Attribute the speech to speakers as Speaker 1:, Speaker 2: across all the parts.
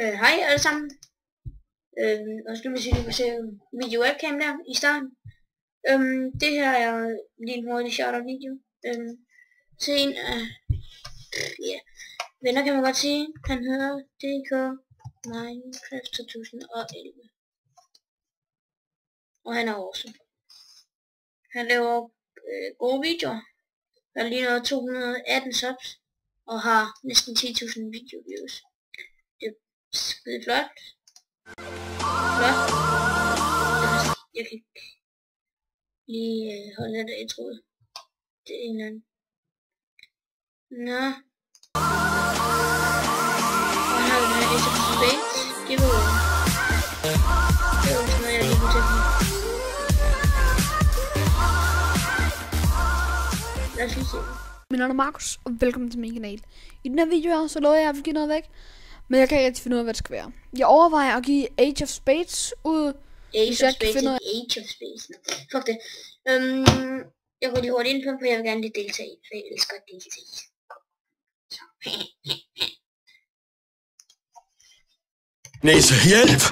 Speaker 1: Hej alle sammen. Og så hvis vi kan se video webcam der i starten. Det her er lige en hurtig shoutout video. Se en af venner kan man godt sige. Han hedder DK Minecraft 2011. Og han er awesome. Han laver gode videoer. Han er lige nået 218 subs. Og har næsten 10.000 video views. Det er skide flot. Jeg kan ikke lige holde lidt af introet. Det er en eller anden. Nå. Og her har vi den her Ace of Spades giveaway. Det er også noget jeg lige kunne tage. Lad os lige se.
Speaker 2: Mit navn er Markus, og velkommen til min kanal. I den her video her, så lover jeg at give noget væk. Men jeg kan ikke rigtig finde ud af, hvad det skal være. Jeg overvejer at give Age of Spades ud.
Speaker 1: Age of Spades, Age of Spades. Fuck det. Jeg går lige hurtigt ind på, for jeg vil gerne lige deltage, for jeg elsker at deltage. Så.
Speaker 3: Næse, hjælp!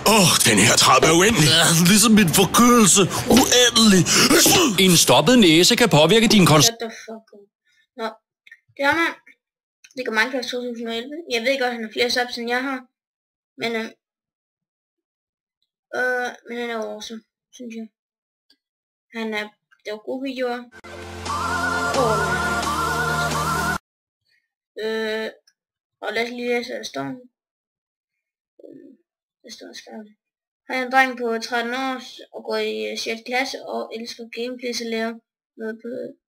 Speaker 3: Den her trappe er uendelig. Ligesom en forkølelse. Uendelig.
Speaker 4: En stoppet næse kan påvirke din
Speaker 1: Nå, det har man. Det går Minecraft 2011. Jeg ved godt, han har flere subs, end jeg har. Men han er awesome, synes jeg. Det var gode videoer. Og lad os lige læse, hvad der står. Der står skrevet. Han er en dreng på 13 år og går i 6. klasse og elsker gameplays og laver noget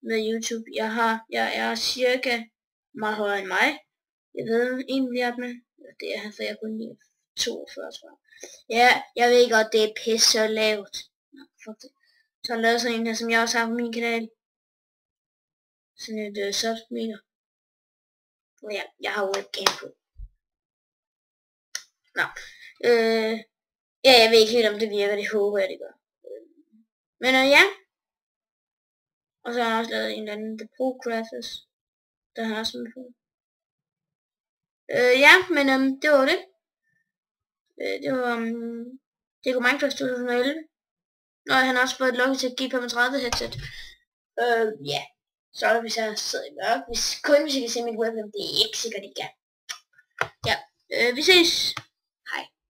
Speaker 1: med YouTube. Jeg er cirka meget højere end mig. Jeg ved egentlig, at det er han, for jeg kun lige 42, tror jeg. Ja, jeg ved godt, det er pisse lavt. Nå, fuck det. Så har jeg lavet sådan en her, som jeg også har på min kanal. Sådan et submeter. Og ja, jeg har webcam på. Nå. Ja, jeg ved ikke helt, om det virker. Det håber jeg, det gør. Men ja. Og så har jeg også lavet en eller anden The Pro Crafters. Der har jeg også med på. Ja, men det var det. Det var det går Minecraft 2011. Nå, han har også fået et Logitech G35 headset. Ja. Så hvis jeg sidder i mørk. Hvis I kan se mit webcam, det er ikke sikkert, I kan. Ja, vi ses.